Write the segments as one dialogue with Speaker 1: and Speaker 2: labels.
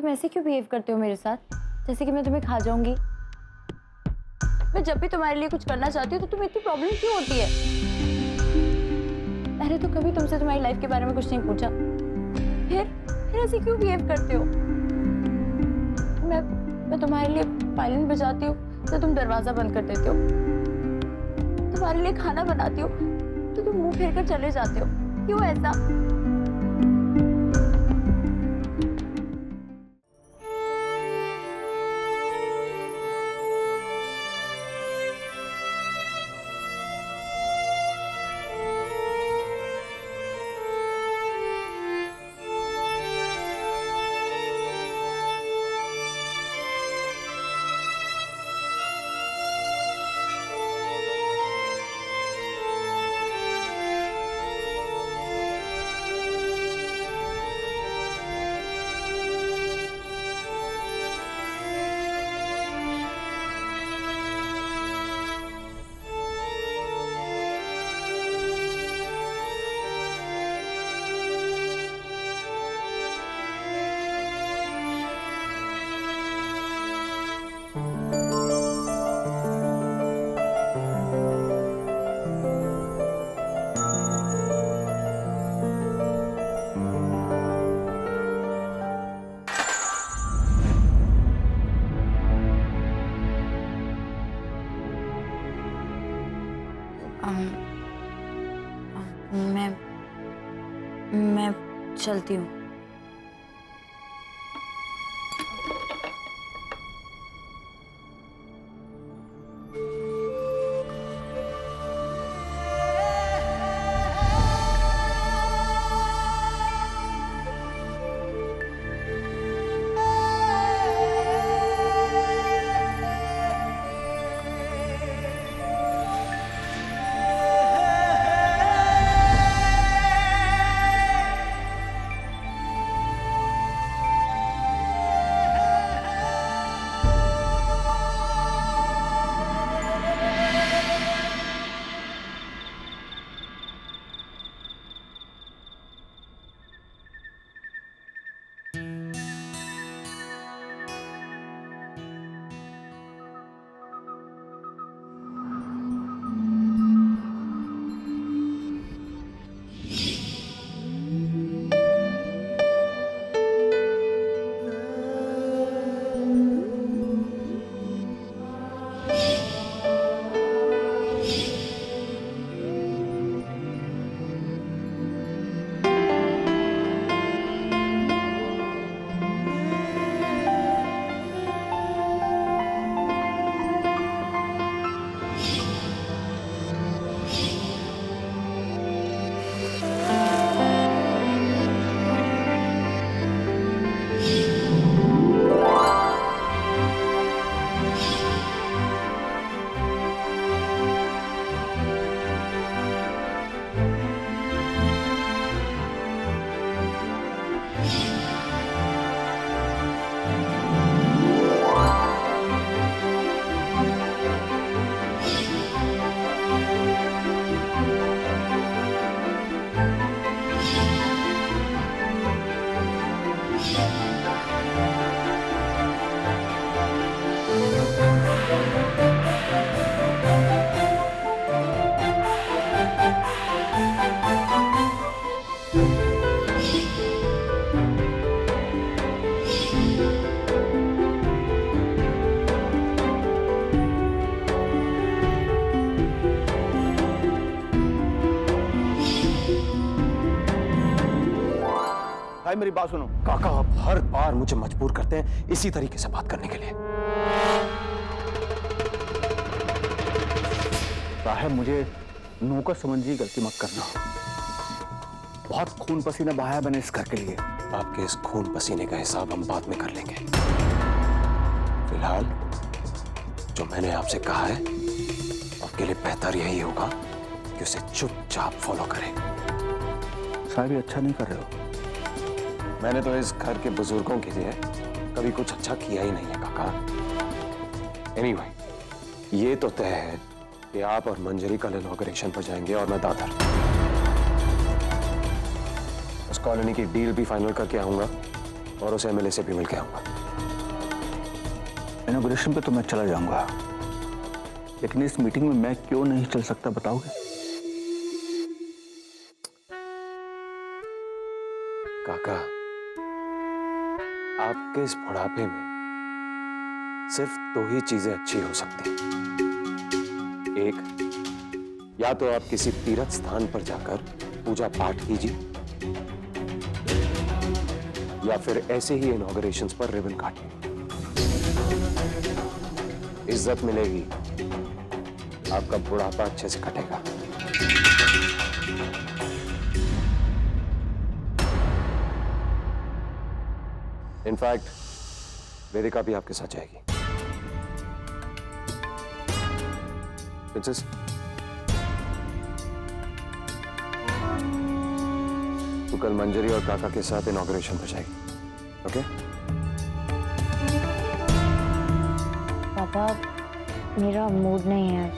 Speaker 1: तुम ऐसे क्यों बिहेव करते हो मेरे साथ, जैसे कि मैं तुम्हें खा जाऊंगी? मैं जब भी तुम्हारे लिए कुछ करना चाहती हूँ तो तुम्हें इतनी प्रॉब्लम क्यों होती है? मैंने तो कभी तुमसे तुम्हारी लाइफ के बारे में कुछ नहीं पूछा, फिर ऐसे क्यों बिहेव करते हो? मैं तुम्हारे लिए वायलिन बजाती हूँ तो तुम दरवाजा बंद कर देते हो, तुम्हारे लिए खाना बनाती हूँ तो तुम मुंह फेर कर चले जाते हो। क्यों ऐसा? मैं चलती हूँ।
Speaker 2: भाई मेरी बात सुनो।
Speaker 3: काका आप हर बार मुझे मजबूर करते हैं इसी तरीके से बात करने के लिए।
Speaker 2: साहब मुझे नौकर समझी गलती मत करना। बहुत खून पसीना बहाया मैंने इस घर के लिए।
Speaker 3: आपके इस खून पसीने का हिसाब हम बाद में कर लेंगे। फिलहाल जो मैंने आपसे कहा है आपके लिए बेहतर यही होगा कि उसे चुपचाप फॉलो करें।
Speaker 2: साहब ये अच्छा नहीं कर रहे हो।
Speaker 3: मैंने तो इस घर के बुजुर्गों के लिए कभी कुछ अच्छा किया ही नहीं है काका। एनीवे, ये तो तय है कि आप और मंजरी कल इनॉग्रेशन पर जाएंगे और मैं दादर। उस कॉलोनी की डील भी फाइनल करके आऊंगा और उस एमएलए से भी मिल के आऊंगा।
Speaker 2: इनॉग्रेशन पे तो मैं चला जाऊंगा, लेकिन इस मीटिंग में मैं क्यों नहीं चल सकता बताओगे?
Speaker 3: काका, आपके इस बुढ़ापे में सिर्फ दो ही चीजें अच्छी हो सकती हैं। एक, या तो आप किसी तीर्थ स्थान पर जाकर पूजा पाठ कीजिए, या फिर ऐसे ही इनॉग्रेशंस पर रिबन काटिए। इज्जत मिलेगी, आपका बुढ़ापा अच्छे से कटेगा। इनफैक्ट वेदिका भी आपके साथ जाएगी। प्रिंसेस, तू कल मंजरी और काका के साथ इनॉग्रेशन पर जाएगी, ओके?
Speaker 1: पापा, मेरा मूड नहीं है,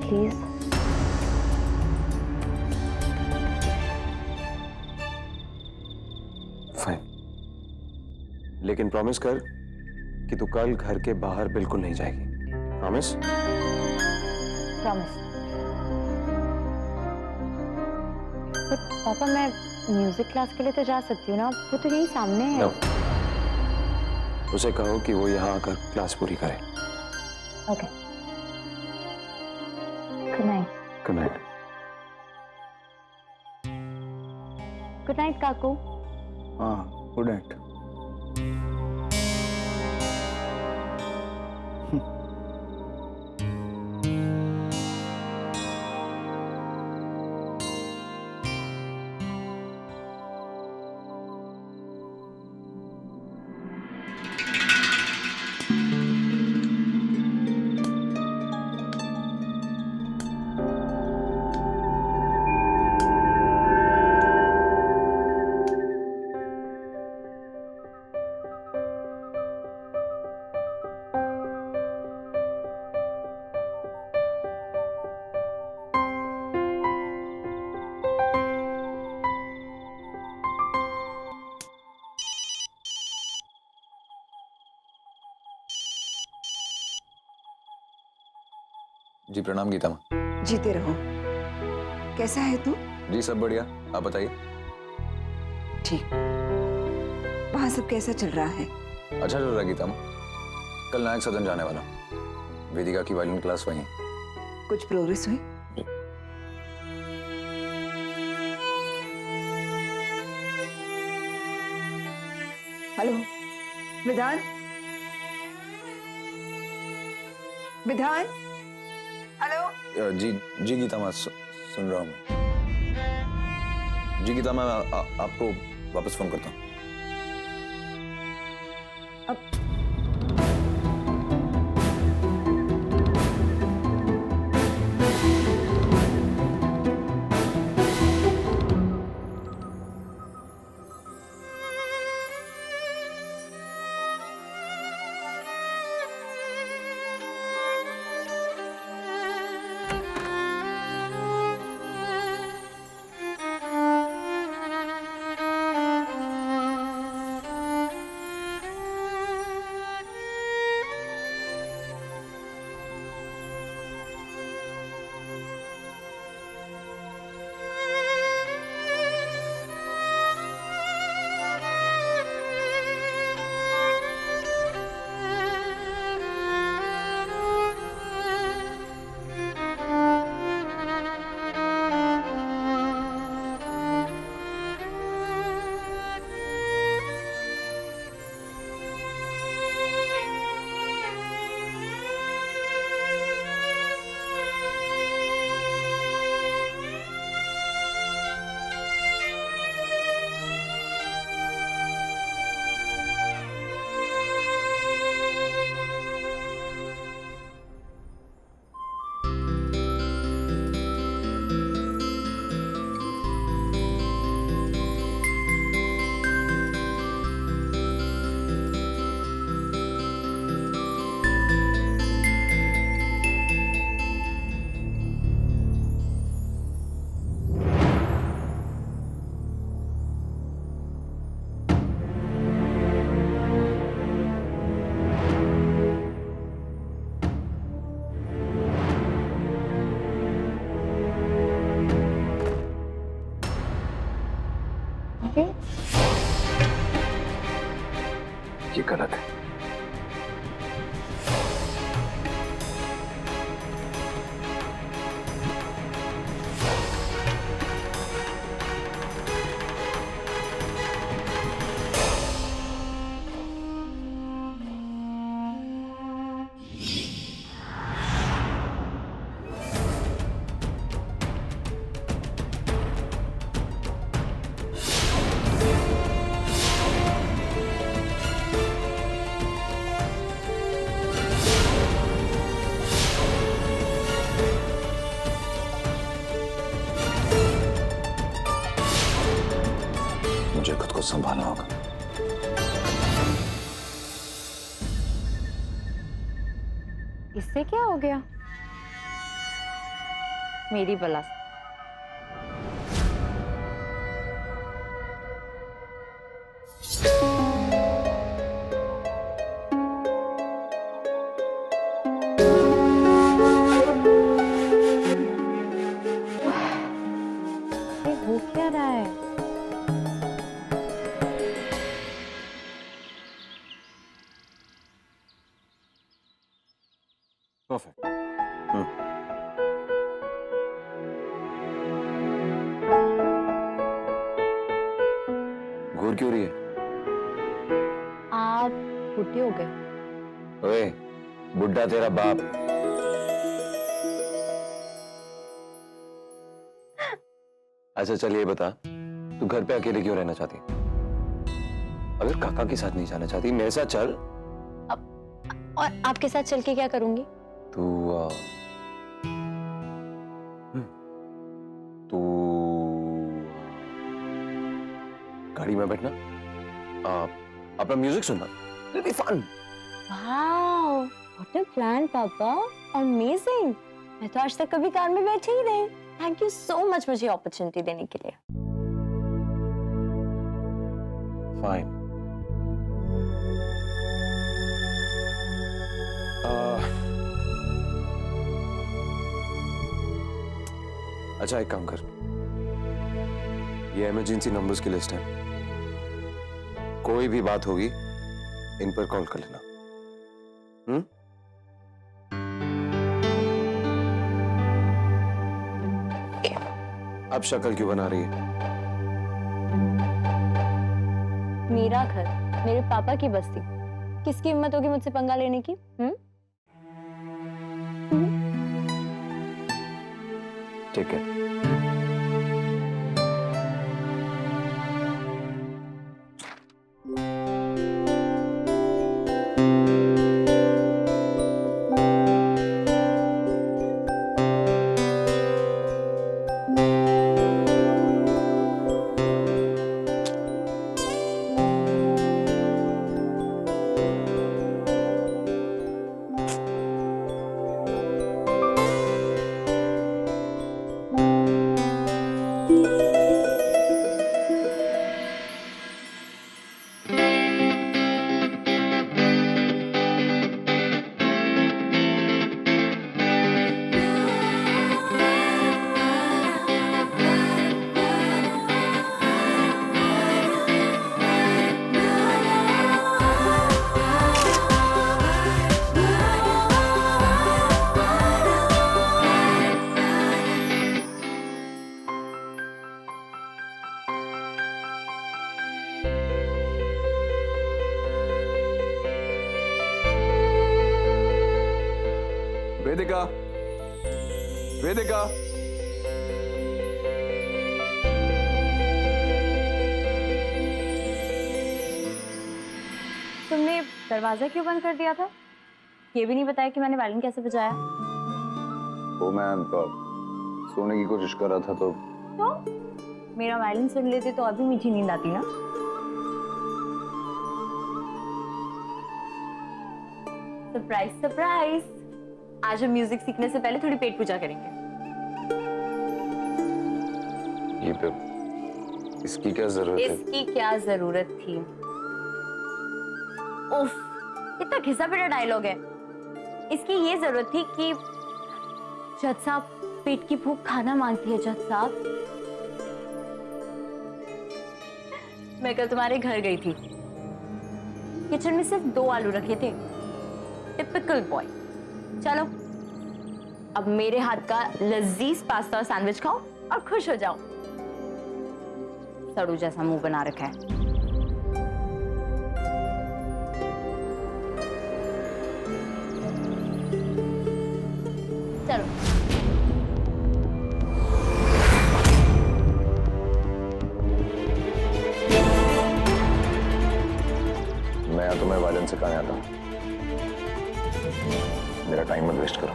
Speaker 1: प्लीज।
Speaker 3: फाइन, लेकिन प्रॉमिस कर कि तू कल घर के बाहर बिल्कुल नहीं जाएगी। प्रॉमिस?
Speaker 1: प्रॉमिस। पापा, मैं म्यूजिक क्लास के लिए तो जा सकती हूँ ना, वो तो यही सामने है।
Speaker 3: No. उसे कहो कि वो यहाँ आकर क्लास पूरी करे।
Speaker 1: Okay, good night.
Speaker 3: Good night.
Speaker 1: Good night काकू।
Speaker 2: हाँ, गुड नाइट।
Speaker 4: जी प्रणाम गीता माँ।
Speaker 5: जीते रहो। कैसा है तू?
Speaker 4: जी सब बढ़िया, आप बताइए।
Speaker 5: ठीक। वहां सब कैसा चल रहा है?
Speaker 4: अच्छा चल रहा है गीता माँ। कल नायक सदन जाने वाला हूँ। वेदिका की वायलिन क्लास वहीं।
Speaker 5: कुछ प्रोग्रेस हुई? हेलो विधान, विधान, हेलो।
Speaker 4: जी जी गीता माँ, सुन रहा हूँ मैं। जी गीता माँ, आपको वापस फोन करता हूँ।
Speaker 3: ये गलत है।
Speaker 4: मुझे खुद को संभालना होगा।
Speaker 1: इससे क्या हो गया? मेरी बला से। ये हो क्या रहा है?
Speaker 3: परफेक्ट। घूर क्यों रही है?
Speaker 1: आप बुढ़े हो गए।
Speaker 3: ओए, बुड्ढा तेरा बाप। अच्छा चल ये बता, तू घर पे अकेले क्यों रहना चाहती? अगर काका के साथ नहीं जाना चाहती, मेरे साथ चल।
Speaker 1: और आपके साथ चल के क्या करूंगी?
Speaker 3: तू तू गाड़ी में बैठना, अपना म्यूजिक सुनना, it'll be fun।
Speaker 1: Wow, what a plan पापा, अमेजिंग। मैं तो आज तक कभी कार में बैठी ही नहीं। थैंक यू सो मच मुझे अपॉर्चुनिटी देने के लिए।
Speaker 3: फाइन। अच्छा एक काम कर, ये इमरजेंसी नंबर्स की लिस्ट है, कोई भी बात होगी इन पर कॉल कर लेना। अब शक्ल क्यों बना रही है?
Speaker 1: मेरा घर, मेरे पापा की बस्ती, किसकी हिम्मत होगी मुझसे पंगा लेने की?
Speaker 3: ठीक है। वेदिका, वेदिका,
Speaker 1: तुमने दरवाजा क्यों बंद कर दिया था? ये भी नहीं बताया कि मैंने वायलिन कैसे बजाया।
Speaker 4: वो मैं सोने की कोशिश कर रहा था तो
Speaker 1: मेरा वायलिन सुन लेते तो अभी मीठी नींद आती ना। सरप्राइज सरप्राइज, आज हम म्यूजिक सीखने से पहले थोड़ी पेट पूजा करेंगे।
Speaker 3: ये पे इसकी क्या जरूरत है?
Speaker 1: इसकी क्या जरूरत थी? उफ, इतना घिसा पिटा डायलॉग है। इसकी ये जरूरत थी कि जज साहब, पेट की भूख खाना मांगती है जज साहब। मैं कल तुम्हारे घर गई थी, किचन में सिर्फ 2 आलू रखे थे। Typical boy. चलो अब मेरे हाथ का लजीज पास्ता और सैंडविच खाओ और खुश हो जाओ। सड़ू जैसा मुंह बना रखा है। चलो
Speaker 4: मैं तुम्हें वायलेंस सिखाने आता हूँ। मेरा टाइम मत वेस्ट करो।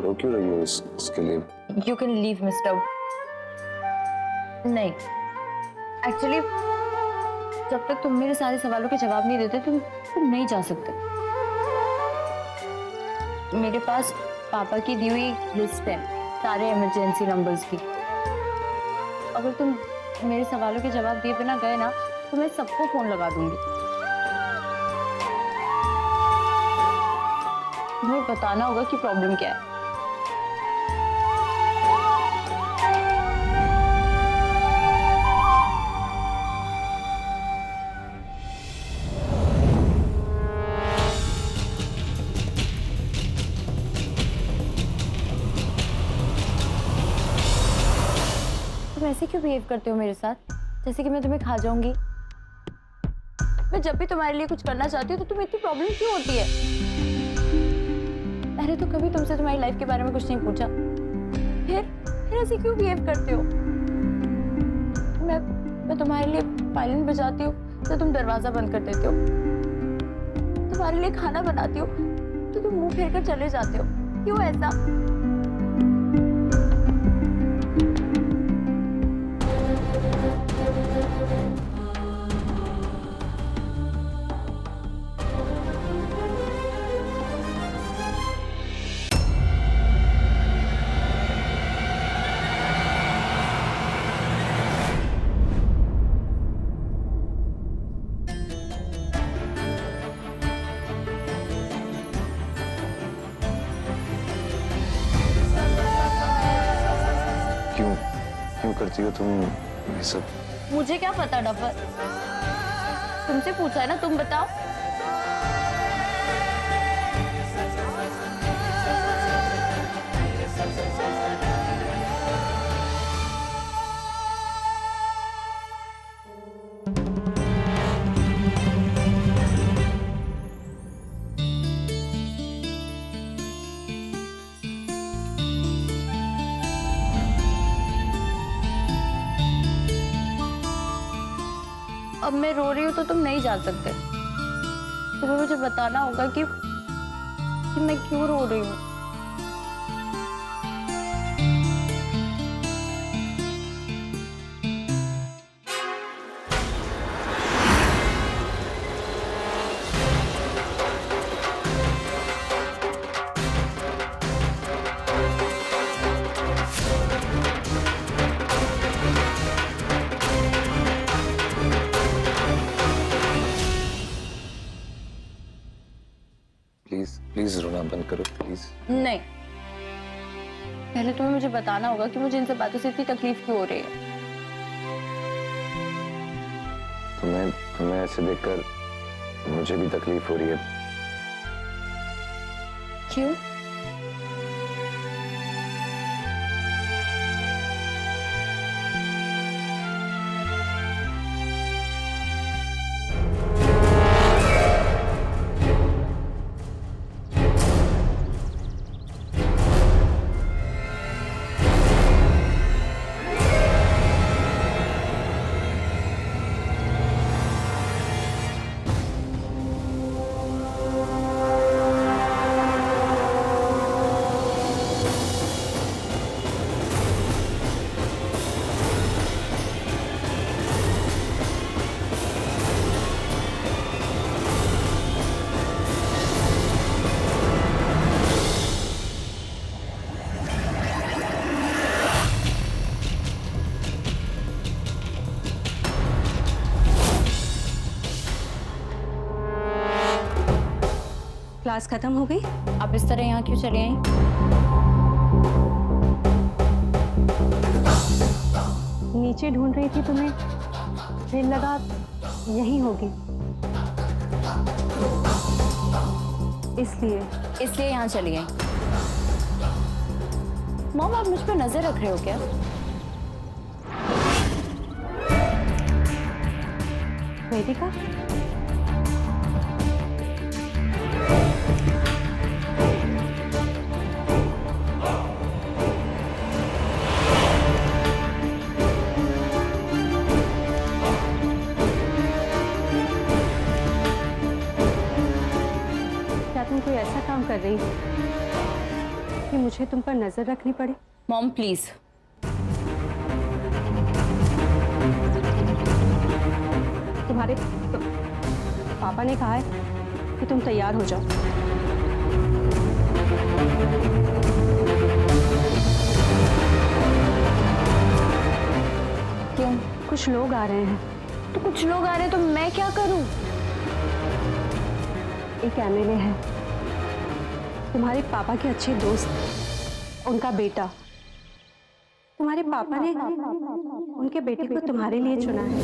Speaker 4: रो क्यों रही हो इसके लिए?
Speaker 1: You can leave mister. नहीं, एक्चुअली जब तक तुम मेरे सारे सवालों के जवाब नहीं देते तुम नहीं जा सकते। मेरे पास पापा की दी हुई लिस्ट है सारे इमरजेंसी नंबर्स की। अगर तुम मेरे सवालों के जवाब दिए बिना गए ना तो मैं सबको फोन लगा दूंगी। तुम्हें बताना होगा कि प्रॉब्लम क्या है। तुम ऐसे क्यों बिहेव करते हो मेरे साथ, जैसे कि मैं तुम्हें खा जाऊंगी? मैं जब भी तुम्हारे लिए कुछ करना चाहती हूँ तो तुम्हें इतनी प्रॉब्लम क्यों होती है? मैंने तो कभी तुमसे तुम्हारी लाइफ के बारे में कुछ नहीं पूछा, फिर ऐसे क्यों बिहेव करते हो? मैं तुम्हारे लिए वायलिन बजाती हूँ तो तुम दरवाजा बंद कर देते हो। तुम्हारे लिए खाना बनाती हूँ तो तुम मुंह फेर कर चले जाते हो। क्यों ऐसा?
Speaker 4: क्यों करती हो तुम ये सब?
Speaker 1: मुझे क्या पता डफर, तुमसे पूछा है ना, तुम बताओ। अब मैं रो रही हूँ तो तुम नहीं जा सकते। तुम्हें मुझे बताना होगा कि मैं क्यों रो रही हूँ।
Speaker 4: प्लीज रोना बंद करो प्लीज।
Speaker 1: नहीं, पहले तुम्हें मुझे बताना होगा कि मुझे इन सब बातों से इतनी तकलीफ क्यों हो रही है।
Speaker 4: तुम्हें ऐसे देखकर मुझे भी तकलीफ हो रही है।
Speaker 1: क्यों?
Speaker 6: क्लास खत्म हो गई?
Speaker 1: आप इस तरह यहाँ क्यों चले आई?
Speaker 6: नीचे ढूंढ रही थी तुम्हें, फिर लगा यहीं होगी, इसलिए
Speaker 1: यहाँ चली आई। मॉम, आप मुझ पर नजर रख रहे हो क्या?
Speaker 6: वेदिका, क्या तुम कोई ऐसा काम कर रही हो कि मुझे तुम पर नजर रखनी पड़े?
Speaker 1: Mom please.
Speaker 6: तुम्हारे पापा ने कहा है कि तुम तैयार हो जाओ।
Speaker 1: क्यों?
Speaker 6: कुछ लोग आ रहे हैं।
Speaker 1: तो कुछ लोग आ रहे हैं तो मैं क्या करूं?
Speaker 6: एक एमएलए है, तुम्हारे पापा के अच्छे दोस्त, उनका बेटा। तुम्हारे पापा ने उनके बेटे को तुम्हारे लिए चुना है।